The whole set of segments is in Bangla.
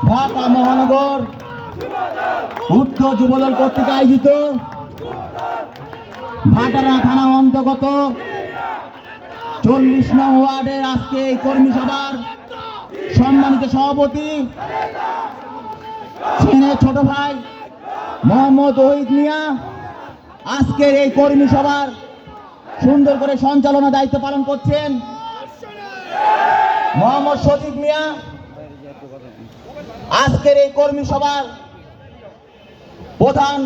ঢাকা মহানগর উত্তর যুবদল কর্তৃক আয়োজিত ভাটারা থানা অন্তর্গত 40 নং ওয়ার্ডের আজকে এই কর্মী সভার সম্মানিত সভাপতি সিনের ছোট ভাই মোহাম্মদ ওহিদ মিয়া আজকের এই কর্মী সভার সুন্দর করে সঞ্চালনা দায়িত্ব পালন করছেন। মোহাম্মদ সজিব মিয়া আজকের এই কর্মী সভার প্রধান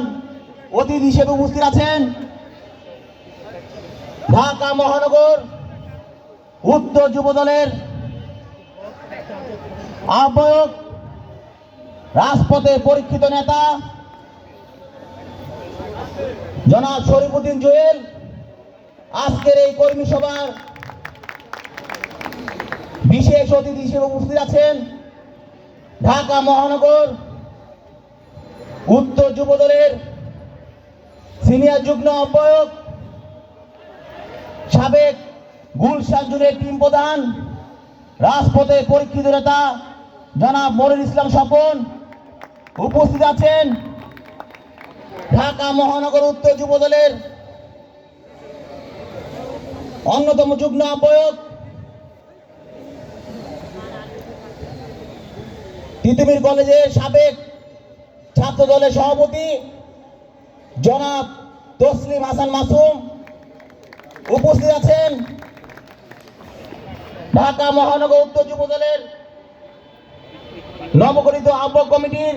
অতিথি হিসেবে উপস্থিত আছেন। ঢাকা মহানগর উত্তর যুবদলের আহ্বায়ক, রাজপথে পরীক্ষিত নেতা জনাব শরীফুদ্দিন জুয়েল আজকের এই কর্মী সভার বিশেষ অতিথি হিসেবে উপস্থিত আছেন। ঢাকা মহানগর উত্তর যুবদলের সিনিয়র যুগ্ম আহ্বায়ক, সাবেক গুলশান জুড়ে টিম প্রধান, রাজপথে পরীক্ষিত নেতা জনাব মনির ইসলাম স্বপন উপস্থিত আছেন। ঢাকা মহানগর উত্তর যুবদলের অন্যতম যুগ্ম আহ্বায়ক, তিতুমির কলেজের সাবেক ছাত্র দলের সভাপতি জনাব তসলিম হাসান মাসুম উপস্থিত আছেন। ঢাকা মহানগর উত্তর যুবদলের নবগঠিত আহ্বায়ক কমিটির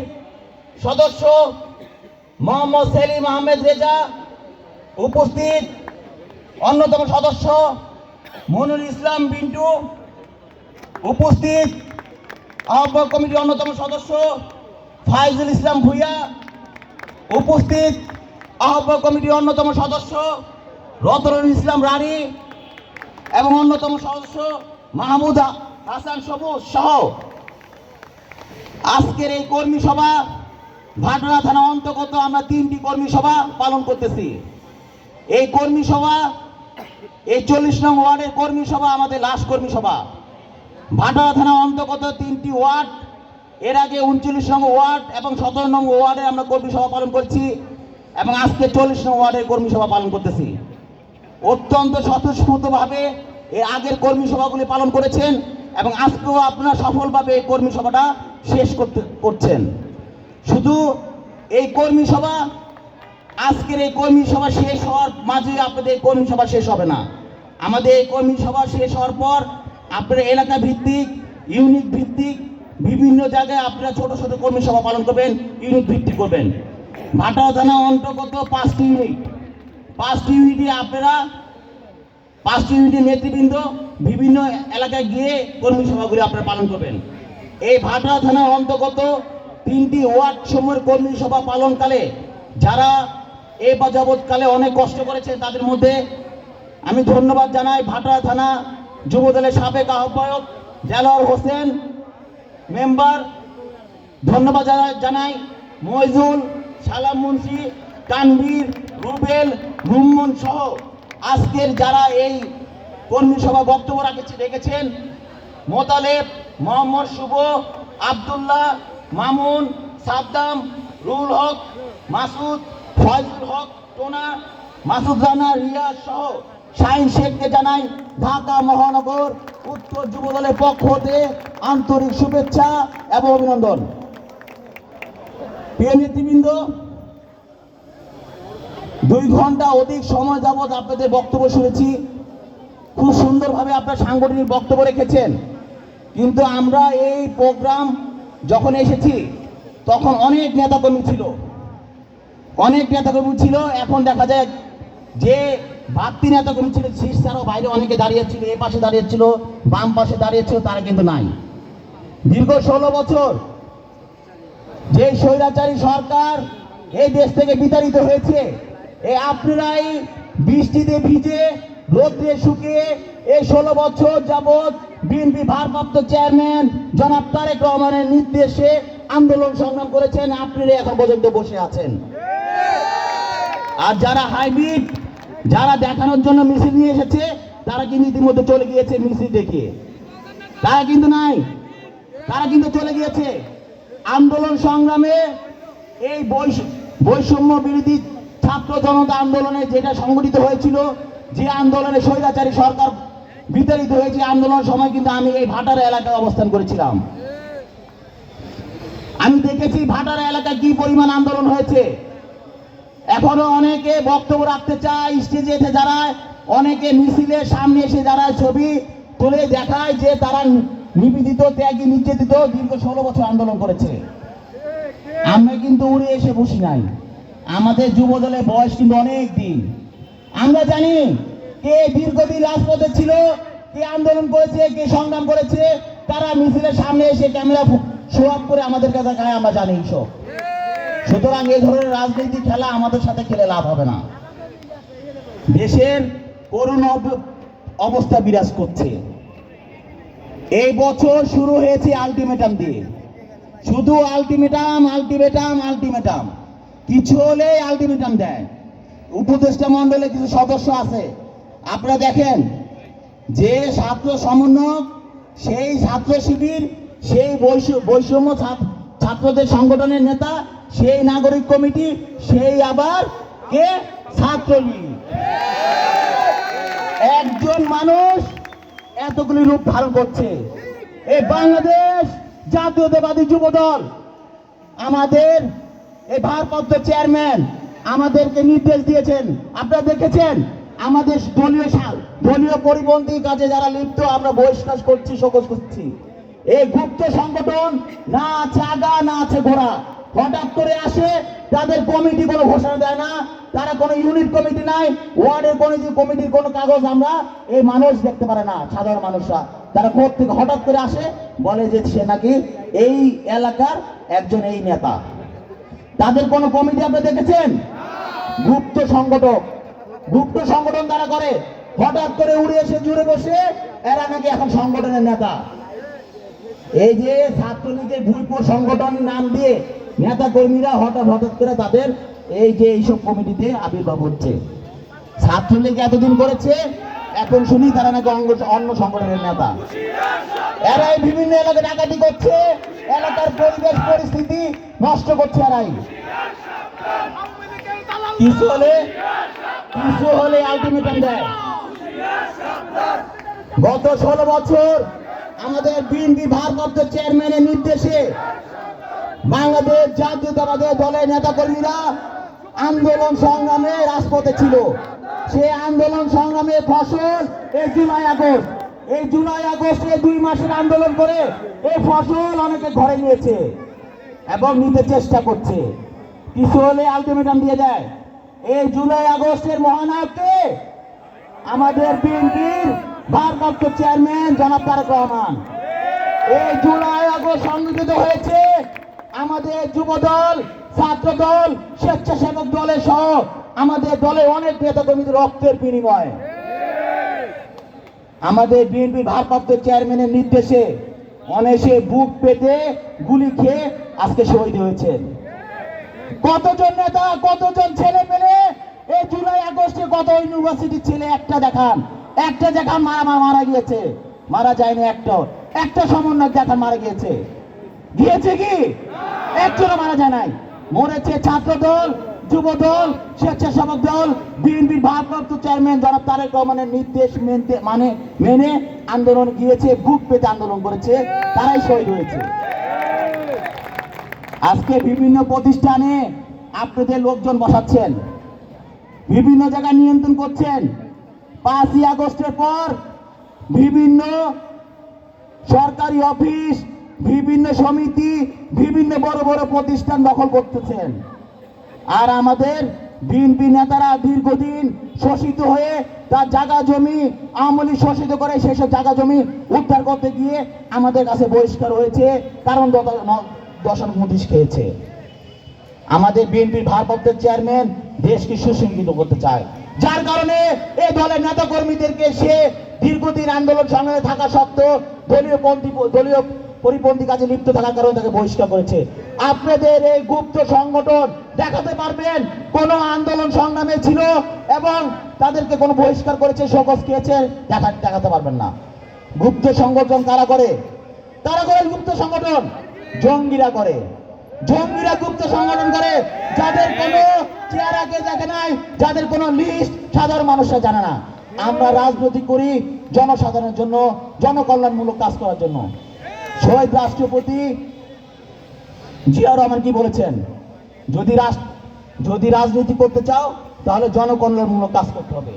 সদস্য মোহাম্মদ সেলিম আহমেদ রেজা উপস্থিত, অন্যতম সদস্য মনিরুল ইসলাম বিন্টু উপস্থিত, আহ্বায়ক কমিটির অন্যতম সদস্য ফাইজুল ইসলাম ভুইয়া উপস্থিত, আহ্বায়ক কমিটির অন্যতম সদস্য রতনুল ইসলাম রানী এবং অন্যতম সদস্য মাহমুদ হাসান সবুজ সহ আজকের এই কর্মী সভা ভাটারা থানা অন্তর্গত আমরা 3টি কর্মী সভা পালন করতেছি। এই কর্মী সভা, এই 40 নং ওয়ার্ডের কর্মী সভা আমাদের লাস্ট কর্মী সভা। ভাটারা থানা অন্তর্গত 3টি ওয়ার্ড, এর আগে 39 নং ওয়ার্ড এবং 17 নং ওয়ার্ডে আমরা কর্মী সভা পালন করছি এবং আজকে 40 নং ওয়ার্ডের কর্মী সভা পালন করতেছি। অত্যন্ত স্বতঃস্ফূর্তভাবে এর আগের কর্মী সভাগুলি পালন করেছেন এবং আজকেও আপনারা সফলভাবে এই কর্মী সভাটা শেষ করছেন। শুধু এই কর্মী সভা, আজকের এই কর্মী সভা শেষ হওয়ার মাঝে আপনাদের এই কর্মী সভা শেষ হবে না। আমাদের এই কর্মী সভা শেষ হওয়ার পর আপনারা এলাকা ভিত্তিক, ইউনিট ভিত্তিক বিভিন্ন জায়গায় আপনারা ছোট ছোট কর্মী সভা পালন করবেন, ইউনিট ভিত্তিক করবেন। ভাটারা থানা অন্তর্গত 5টি ইউনিট, 5টি ইউনিটে আপনারা 5টি ইউনিটের নেতৃবৃন্দ বিভিন্ন এলাকায় গিয়ে কর্মী সভাগুলি আপনারা পালন করবেন। এই ভাটারা থানার অন্তর্গত 3টি ওয়ার্ড সমূহের কর্মী সভা পালনকালে যারা এই যাবৎকালে অনেক কষ্ট করেছে তাদের মধ্যে আমি ধন্যবাদ জানাই ভাটারা থানা যুবদলের সাবেক আহ্বায়ক জালাল হোসেন মেম্বার, ধন্যবাদ জানাই মইজুল, সালাম মুন্সি, তানভীর, রুবেল, রুম্মন সহ আজকের যারা এই কর্মী সভা বক্তব্য রেখেছেন, মোতালেব, মোহাম্মদ শুভ, আব্দুল্লাহ, মামুন, সাদ্দাম, রুল হক, মাসুদ, ফয়জুল হক, টোনা, মাসুদ রানা, রিয়াজ সহ শাহিন শেখকে জানাই ঢাকা মহানগর উত্তর যুবদলের পক্ষ হতে আন্তরিক শুভেচ্ছা এবং অভিনন্দন। প্রিয় নেতৃবৃন্দ, 2 ঘন্টা অধিক সময় যাবৎ আপনাদের বক্তব্য শুনেছি। খুব সুন্দরভাবে আপনারা সাংগঠনিক বক্তব্য রেখেছেন, কিন্তু আমরা এই প্রোগ্রাম যখন এসেছি তখন অনেক নেতাকর্মী ছিল, এখন দেখা যায় যে বাড়তি নেতাকর্মী ছিল, শীর্ষ ছাড়াও বাইরে অনেকে দাঁড়িয়েছিল, এ পাশে দাঁড়িয়েছিল, বাম পাশে দাঁড়িয়েছিল, তারা কিন্তু নাই। দীর্ঘ 16 বছর যে স্বৈরাচারী সরকার এই দেশ থেকে বিতাড়িত হয়েছে, এই আপনারাই বৃষ্টিতে ভিজে রোদ্রে শুকিয়ে এই 16 বছর যাবৎ বিএনপি ভারপ্রাপ্ত চেয়ারম্যান জনাব তারেক রহমানের নির্দেশে আন্দোলন সংগ্রাম করেছেন, আপনারা এখন পর্যন্ত বসে আছেন। আর যারা হাইব্রিড, যারা দেখানোর জন্য মিছিল নিয়ে এসেছে, তারা কিন্তু ইতিমধ্যে চলে গিয়েছে মিছিল দেখিয়ে, তারা কিন্তু নাই। তারা কিন্তু চলে গিয়েছে। আন্দোলন সংগ্রামে এই বৈষম্য বিরোধী ছাত্র জনতা আন্দোলনে যেটা সংগঠিত হয়েছিল, যে আন্দোলনে স্বৈরাচারী সরকার বিতাড়িত হয়েছে, আন্দোলনের সময় কিন্তু আমি এই ভাটারা এলাকায় অবস্থান করেছিলাম। আমি দেখেছি ভাটারা এলাকায় কি পরিমাণ আন্দোলন হয়েছে। এখনো অনেকে বক্তব্য রাখতে চায়, স্টেজে এসে দাঁড়ায়, অনেকে মিছিলের সামনে এসে দাঁড়ায়, ছবি তুলে দেখায় যে তারা নিবেদিত, ত্যাগী, নির্যাতিত দীর্ঘ 16 বছর আন্দোলন করেছে। আমরা কিন্তু উড়ে এসে বসি নাই। আমাদের যুব দলের বয়স কিন্তু অনেক দিন। আমরা জানি কে দীর্ঘদিন রাজপথে ছিল, কে আন্দোলন করেছে, কে সংগ্রাম করেছে। তারা মিছিলের সামনে এসে ক্যামেরা শো আপ করে আমাদের কাছে গায়ে, আমরা জানি সব। সুতরাং এই ধরনের রাজনীতি খেলা আমাদের সাথে খেলে লাভ হবে না। দেশের করুণ অবস্থা বিরাজ করছে। এই বছর শুরু হয়েছে আলটিমেটাম দিয়ে, শুধু আলটিমেটাম আলটিমেটাম আলটিমেটাম, কিছু হলে আলটিমেটাম দেয়। উপদেষ্টা মণ্ডলে কিছু সদস্য আছে, আপনারা দেখেন, যে ছাত্র সমন্বয়ক, সেই ছাত্র শিবির, সেই বৈষম্য ছাত্রদের সংগঠনের নেতা, সেই নাগরিক কমিটি, সেই আবার কে ছাত্রলীগ। একজন মানুষ এতগুলি রূপ ধারণ করছে। এই বাংলাদেশ জাতীয়তাবাদী যুব দল, আমাদের এই ভারপ্রাপ্ত চেয়ারম্যান আমাদেরকে নির্দেশ দিয়েছেন, আপনারা দেখেছেন। আমাদের দলীয় পরিপন্থী কাজে যারা লিপ্ত, আমরা বহিষ্কার করছি, শোকজ করছি। এই গুপ্ত সংগঠন, না আছে আগা, না আছে ঘোড়া, হঠাৎ করে আসে, তাদের কমিটি কোনো ঘোষণা দেয় না, তারা কোনো ইউনিট কমিটি নাই, ওয়ার্ডের কমিটির কোনো কাগজ আমরা এই মানুষ দেখতে পারে না, সাধারণ মানুষরা। তারা কোথা থেকে হঠাৎ করে আসে, বলে যে সে নাকি এই এলাকার একজন এই নেতা। তাদের কোনো কমিটি আপনি দেখেছেন? গুপ্ত সংগঠন তারা করে, হঠাৎ করে উড়ে এসে জুড়ে বসে এরা নাকি এখন সংগঠনের নেতা। এই যে ছাত্রলীগের ভুলপুর সংগঠন নাম দিয়ে নেতা কর্মীরা হঠাৎ করে তাদের এই যে এইসব কমিটিতে আবির্ভাব হচ্ছে। ছাত্রলীগ এতদিন করেছে, এখন শুনি তারা নাকি অন্য সংগঠনের নেতা। এরাই বিভিন্ন এলাকায় ডাকাতি করছে, এলাকার পরিবেশ পরিস্থিতি নষ্ট করছে। এরাই কিছু হলে আলটিমেটাম দেয়। গত 16 বছর আমাদের বিএনপি ভারপ্রাপ্ত চেয়ারম্যানের নির্দেশে বাংলাদেশ জাতীয়তাবাদী দলের নেতাকর্মীরা আন্দোলন সংগ্রামে রাজপথে ছিল। সেই আন্দোলন সংগ্রামের ফসল এই জুলাই আগস্টে 2 মাসের আন্দোলন করে এই ফসল অনেকে ঘরে নিয়েছে এবং নিতে চেষ্টা করছে। কিছু হলে আলটিমেটাম দিয়ে দেয়। এই জুলাই আগস্টের মহানায়ককে আমাদের বিএনপির ভারপ্রাপ্ত চেয়ারম্যান জনাব তারেক রহমান। এই জুলাই আগস্ট সংগঠিত হয়েছে আমাদের যুব দল, ছাত্র দল, স্বেচ্ছাসেবক দলের সহ আমাদের দলের অনেক নেতা কর্মীদের রক্তের বিনিময়ে। আমাদের বিএনপি ভারপ্রাপ্ত চেয়ারম্যানের নির্দেশে অনেকে বুক পেতে গুলি খেয়ে আজকে শহীদ হয়েছেন। কতজন নেতা, কতজন ছেলে পেলে এই জুলাই আগস্টে কত ইউনিভার্সিটির ছেলে একটা দেখান মারা গিয়েছে। মারা যায়নি, একটা সমন্বয় দেখান মারা গিয়েছে কি? একজনও মারা যায় নাই। মরেছে ছাত্র দল, যুব দল, স্বেচ্ছাসেবক দল, বিএনপির ভারপ্রাপ্ত চেয়ারম্যান জনাব তারেক রহমানের নির্দেশ মেনে আন্দোলন গিয়েছে, বুক পেতে আন্দোলন করেছে, তারাই শহীদ হয়েছে। আজকে বিভিন্ন প্রতিষ্ঠানে আপনাদের লোকজন বসাচ্ছেন, বিভিন্ন জায়গায় নিয়ন্ত্রণ করছেন। 5ই আগস্টের পর বিভিন্ন সরকারি অফিস, বিভিন্ন সমিতি, বিভিন্ন বড় বড় প্রতিষ্ঠান দখল করতেছেন। আর আমাদের বিএনপি নেতারা দীর্ঘদিন শোষিত হয়ে তার জায়গা জমি আমলি শোষিত করে সেসব জায়গা জমি উদ্ধার করতে গিয়ে আমাদের কাছে বহিষ্কার হয়েছে, কারণ দশম নোটিশ খেয়েছে। আমাদের বিএনপির ভারপ্রাপ্ত চেয়ারম্যান দেশকে সুশৃঙ্খলিত করতে চায়, যার কারণে এই দলের নেতা কর্মীদেরকে সে দীর্ঘদিন আন্দোলন সংগ্রামে থাকা সত্ত্বেও দলীয় পরিপন্থী কাজে লিপ্ত থাকার কারণে তাকে বহিষ্কার করেছে। আপনাদের এই গুপ্ত সংগঠন দেখাতে পারবেন কোন আন্দোলন সংগ্রামে ছিল এবং তাদেরকে কোন বহিষ্কার করেছে, শোকজ খেয়েছে, দেখাতে পারবেন না। গুপ্ত সংগঠন কারা করে? তারা করে গুপ্ত সংগঠন, জঙ্গিরা করে, জঙ্গিরা গুপ্ত সংগঠন করে, যাদের কোনো চেহারাকে দেখে নাই, যাদের কোনো লিস্ট সাধারণ মানুষরা জানে না। আমরা রাজনীতি করি জনসাধারণের জন্য, জনকল্যাণমূলক কাজ করার জন্য। শহীদ রাষ্ট্রপতি জিয়া রহমান কি বলেছেন? যদি রাজনীতি করতে চাও তাহলে জনকল্যাণমূলক কাজ করতে হবে,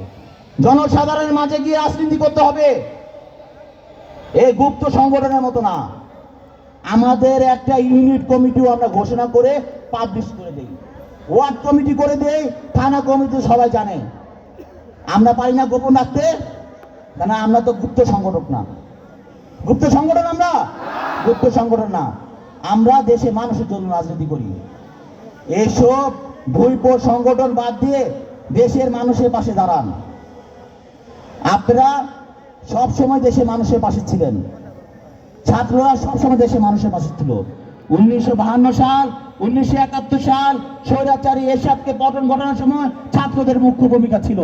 জনসাধারণের মাঝে গিয়ে রাজনীতি করতে হবে। এই গুপ্ত সংগঠনের মতো না। আমাদের একটা ইউনিট কমিটিও আমরা ঘোষণা করে পাবলিশ করে দেই, ওয়ার্ড কমিটি করে দেই, থানা কমিটি সবাই জানে। আমরা পারি না গোপন রাখতে, কেন আমরা তো গুপ্ত সংগঠন না। গুপ্ত সংগঠন আমরা গুপ্ত সংগঠন না, আমরা দেশে মানুষের জন্য রাজনীতি করি। এইসব ভুইপো সংগঠন বাদ দিয়ে দেশের মানুষের পাশে দাঁড়ান। আপনারা সব সময় দেশের মানুষের পাশে ছিলেন, ছাত্ররা সবসময় দেশের মানুষের পাশে ছিল। 1952 সাল, 1971 সাল স্বৈরাচারী এরশাদকে পতন ঘটানোর সময় ছাত্রদের মুখ্য ভূমিকা ছিল।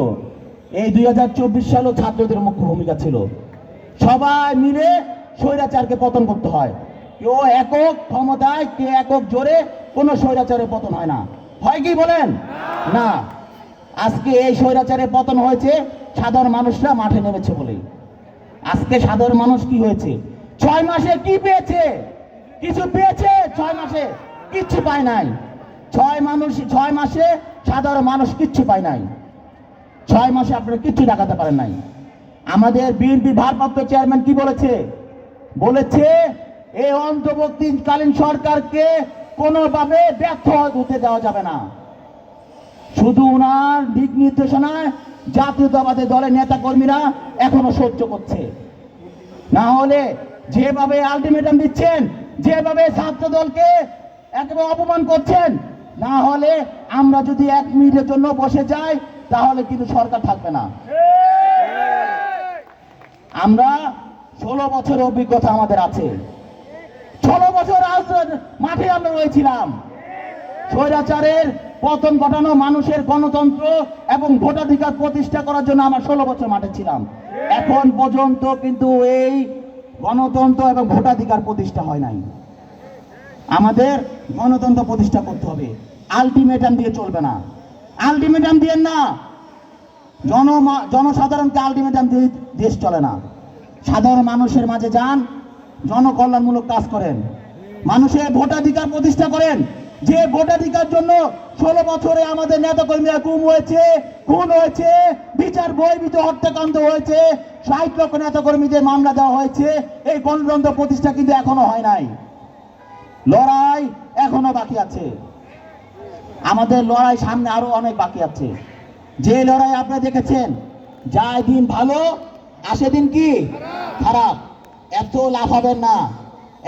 এই 2024 সালও ছাত্রদের মুখ্য ভূমিকা ছিল। সবাই মিলে স্বৈরাচারকে পতন করতে হয়। কেউ একক ক্ষমতায়, কে একক জোরে কোনো স্বৈরাচারের পতন হয় না। হয় কি বলেন? না। আজকে এই স্বৈরাচারের পতন হয়েছে সাধারণ মানুষরা মাঠে নেমেছে বলেই। আজকে সাধারণ মানুষ কি হয়েছে? 6 মাসে কি পেয়েছে? কিছু পেয়েছে? 6 মাসে কিচ্ছু পায় নাই। 6 মাসে সাধারণ মানুষ কিচ্ছু পায় নাই। 6 মাসে আপনারা কিচ্ছু দেখাতে পারেন নাই। আমাদের বিএনপি ভারপ্রাপ্ত চেয়ারম্যান কি বলেছে? বলেছে এই অন্তর্বর্তীকালীন সরকারকে কোনোভাবে ব্যর্থ হতে দেওয়া যাবে না। শুধু ওনার দিক নির্দেশনায় জাতীয়তাবাদী দলের নেতা কর্মীরা এখনো সহ্য করছে। না হলে যেভাবে আলটিমেটাম দিচ্ছেন, যেভাবে ছাত্র দলকে একেবারে অপমান করছেন, না হলে আমরা যদি 1 মিনিটের জন্য বসে যাই তাহলে কিন্তু সরকার থাকবে না। আমরা 16 বছর অভিজ্ঞতা আমাদের আছে। 16 বছর মাঠে আমরা রয়েছিলাম। স্বৈরাচারের পতন ঘটানো, মানুষের গণতন্ত্র এবং ভোটাধিকার প্রতিষ্ঠা করার জন্য আমরা 16 বছর মাঠে ছিলাম। এখন পর্যন্ত কিন্তু এই গণতন্ত্র এবং ভোটাধিকার প্রতিষ্ঠা হয় নাই। আমাদের গণতন্ত্র প্রতিষ্ঠা করতে হবে। আলটিমেটাম দিয়ে চলবে না। আলটিমেটাম দিয়েন না। জনসাধারণকে আলটিমেটাম দিয়ে দেশ চলে না। সাধারণ মানুষের মাঝে যান, জনকল্যাণমূলক কাজ করেন, মানুষের ভোটাধিকার প্রতিষ্ঠা করেন। যে ভোটাধিকার জন্য 16 বছরে আমাদের নেতাকর্মীরা খুন হয়েছে, বিচার বহির্ভূত হত্যাকাণ্ড হয়েছে, 60 লক্ষ নেতাকর্মীদের মামলা দেওয়া হয়েছে। এই গণতন্ত্র প্রতিষ্ঠা কিন্তু এখনো হয় নাই। লড়াই এখনো বাকি আছে। আমাদের লড়াই সামনে আরো অনেক বাকি আছে। যে লড়াই আপনারা দেখেছেন, যায় দিন ভালো, আসে দিন কি খারাপ। এত লাফাবেন না,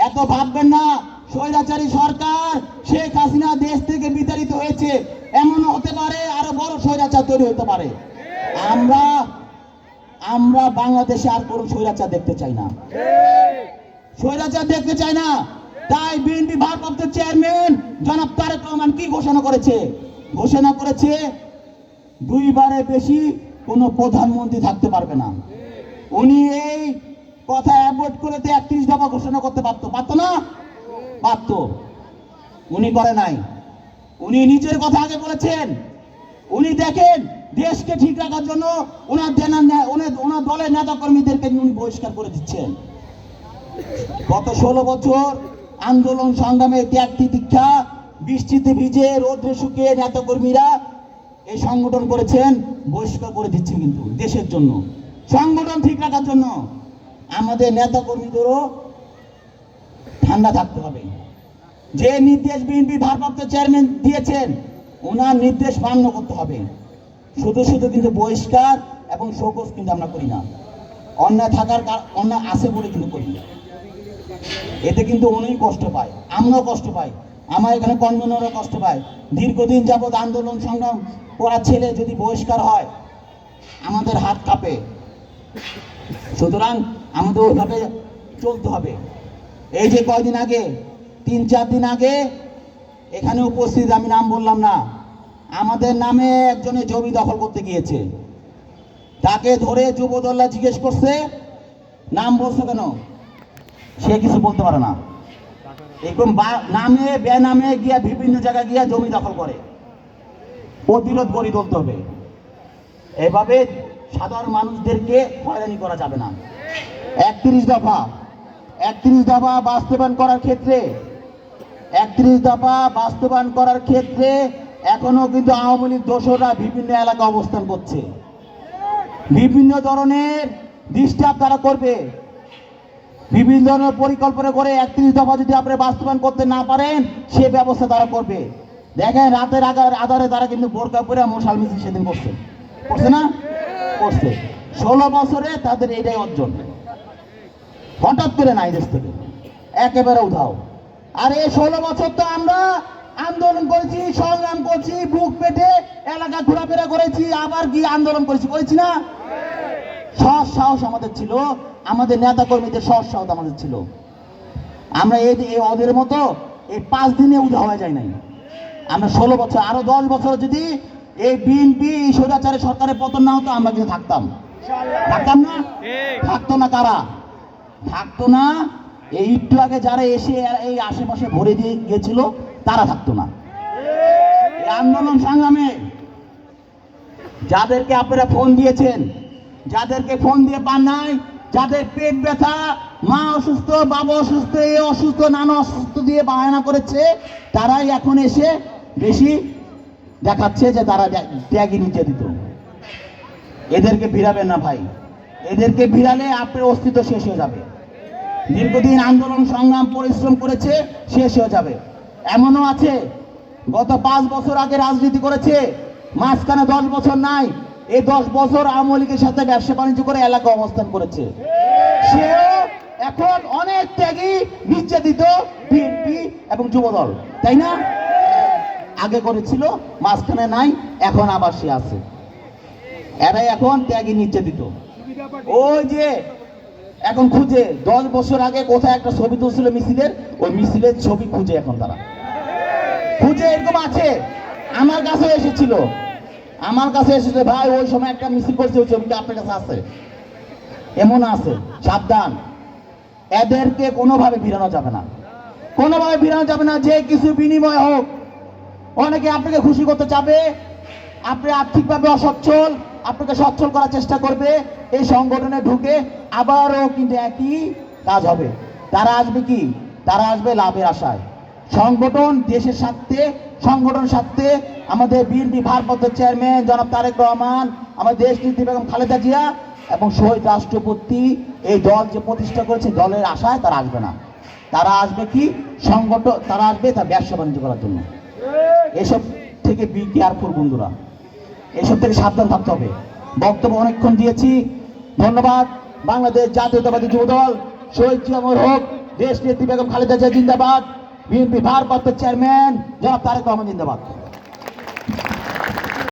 এত ভাববেন না স্বৈরাচারী সরকার শেখ হাসিনা দেশ থেকে বিতাড়িত হয়েছে, এমন হতে পারে আরো বড় স্বৈরাচার তৈরি হতে পারে। আমরা বাংলাদেশে আর কোনো স্বৈরাচার দেখতে চাই না, স্বৈরাচার দেখতে চাই না। তাই বিএনপি ভারপ্রাপ্ত চেয়ারম্যান জনাব তারেক রহমান কি ঘোষণা করেছে? ঘোষণা করেছে 2 বারের বেশি কোনো প্রধানমন্ত্রী থাকতে পারবে না। উনি এই কথা অ্যাভয়েড করে 31 দফা ঘোষণা করতে পারতো না? পারত। উনি করে নাই। উনি নিজের কথা আগে বলেছেন। উনি দেখেন দেশকে ঠিক রাখার জন্য ওনার দলের নেতা কর্মীদেরকে উনি বহিষ্কার করে দিচ্ছেন। গত 16 বছর আন্দোলন সংগ্রামে ত্যাগ তিতিক্ষা, বৃষ্টিতে ভিজে রোদ্রে শুকিয়ে নেতা কর্মীরা এই সংগঠন করেছেন, বহিষ্কার করে দিচ্ছেন কিন্তু দেশের জন্য, সংগঠন ঠিক রাখার জন্য। আমাদের নেতা কর্মীদেরও ঠান্ডা থাকতে হবে। যে নির্দেশ বিএনপি ভারপ্রাপ্ত চেয়ারম্যান দিয়েছেন, ওনার নির্দেশ মান্য করতে হবে। শুধু কিন্তু বহিষ্কার এবং শোকজ কিন্তু আমরা করি না। অন্যায় আছে বলে কিন্তু করি না। এতে কিন্তু উনি কষ্ট পায়, আমরাও কষ্ট পাই, আমার এখানে কনভেনরও কষ্ট পায়। দীর্ঘদিন যাবৎ আন্দোলন সংগ্রাম করা ছেলে যদি বহিষ্কার হয়, আমাদের হাত কাঁপে। সুতরাং আমাদের ওইভাবে চলতে হবে। এই যে কয়দিন আগে, 3-4 দিন আগে এখানে উপস্থিত, আমি নাম বললাম না, আমাদের নামে একজনে জমি দখল করতে গিয়েছে। তাকে ধরে যুবদল্লা জিজ্ঞেস করছে, নাম বলছো কেন? সে কিছু বলতে পারে না। এরকম নামে বেনামে গিয়া বিভিন্ন জায়গায় গিয়া জমি দখল করে, প্রতিরোধ গড়ে তুলতে হবে। এভাবে সাধারণ মানুষদেরকে হয়রানি করা যাবে না। 31 দফা বাস্তবায়ন করার ক্ষেত্রে 31 দফা বাস্তবায়ন করার ক্ষেত্রে এখনো কিন্তু আওয়ামী লীগ দোসররা বিভিন্ন এলাকা অবস্থান করছে, বিভিন্ন ধরনের ডিস্টার্ব তারা করবে, বিভিন্ন ধরনের পরিকল্পনা করে 31 দফা যদি আপনি বাস্তবায়ন করতে না পারেন সে ব্যবস্থা তারা করবে। দেখেন রাতের আধারে তারা কিন্তু বোরকা পরে মশাল মিছিল সেদিন করছে না, করছে। 16 বছরে তাদের এটাই অর্জন, হঠাৎ করে নাই দেশ থেকে একেবারে উধাও। আর এই 16 বছর তো আমরা আন্দোলন করেছি, সংগ্রাম করছি, বুক পেটে এলাকা ঘোরাফেরা করেছি, আবার গিয়ে আন্দোলন করেছি না? সৎ সাহস আমাদের ছিল, আমাদের নেতা কর্মীদের সৎ সাহস আমাদের ছিল। আমরা এই ওদের মতো এই 5 দিনে উধাও হয়ে যায় নাই। আমরা 16 বছর, আরো 10 বছর যদি এই বিএনপি স্বৈরাচারের সরকারের পতন না হতো আমরা কিন্তু থাকতাম না? থাকতো না কারা? থাকতো না এই একটু আগে যারা এসে এই আশেপাশে ভরে দিয়ে গিয়েছিল তারা থাকতো না। এই আন্দোলন সংগ্রামে যাদেরকে আপনারা ফোন দিয়েছেন, যাদেরকে ফোন দিয়ে পান নাই, যাদের পেট ব্যথা, মা অসুস্থ, বাবা অসুস্থ, এ অসুস্থ, নানা অসুস্থ দিয়ে বাহানা করেছে, তারাই এখন এসে বেশি দেখাচ্ছে যে তারা ত্যাগী নির্যাতিত। এদেরকে ভিড়াবেন না ভাই, এদেরকে ভিড়ালে আপনার অস্তিত্ব শেষ হয়ে যাবে। দীর্ঘদিন আন্দোলন সংগ্রাম পরিশ্রম করেছে, শেষ হয়ে যাবে। এমনও আছে গত 5 বছর আগে রাজনীতি করেছে, মাঝখানে 10 বছর নাই, এই 10 বছর আওয়ামী লীগের সাথে ব্যবসা বাণিজ্য করে এলাকা অবস্থান করেছে। সেও এখন অনেক ত্যাগী নির্যাতিত বিএনপি এবং যুবদল, তাই না? আগে করেছিল, মাঝখানে নাই, এখন আবার সে আছে। এরাই এখন ত্যাগী নির্যাতিত। ওই যে এখন খুঁজে 10 বছর আগে কোথায় একটা ছবি তুলছিল মিছিলের, ওই মিছিলের ছবি খুঁজে এখন তারা খুঁজে। এরকম আছে, আমার কাছে এসেছিল, ভাই ওই সময় একটা মিছিল করছে, ওই ছবিটা আপনার কাছে আছে, এমন আছে। সাবধান, এদেরকে কোনোভাবে ভিড়ানো যাবে না, কোনোভাবে ভিড়ানো যাবে না। যে কিছু বিনিময় হোক, অনেকে আপনাকে খুশি করতে চাবে, আপনি আর্থিকভাবে অসচ্ছল, আপনাকে সচ্ছল করার চেষ্টা করবে, এই সংগঠনে ঢুকে আবারও কিন্তু একই কাজ হবে। তারা আসবে কি? তারা আসবে লাভের আশায়। সংগঠন দেশের স্বার্থে, সংগঠন স্বার্থে আমাদের বিএনপি ভারপ্রাপ্ত চেয়ারম্যান জনাব তারেক রহমান, আমাদের দেশ নেত্রী বেগম খালেদা জিয়া এবং শহীদ রাষ্ট্রপতি এই দল যে প্রতিষ্ঠা করেছে, দলের আশায় তারা আসবে না। তারা আসবে কি? সংগঠন, তারা আসবে তার ব্যবসা বাণিজ্য করার জন্য। এসব থেকে বি কেয়ারফুল বন্ধুরা, এসব থেকে সাবধান থাকতে হবে। বক্তব্য অনেকক্ষণ দিয়েছি, ধন্যবাদ। বাংলাদেশ জাতীয়তাবাদী যুবদল, শহীদ জিয়া অমর হোক, দেশ নেত্রী বেগম খালেদা জিয়া জিন্দাবাদ, বিএনপি ভারপ্রাপ্ত চেয়ারম্যান জনাব তারেক রহমান জিন্দাবাদ।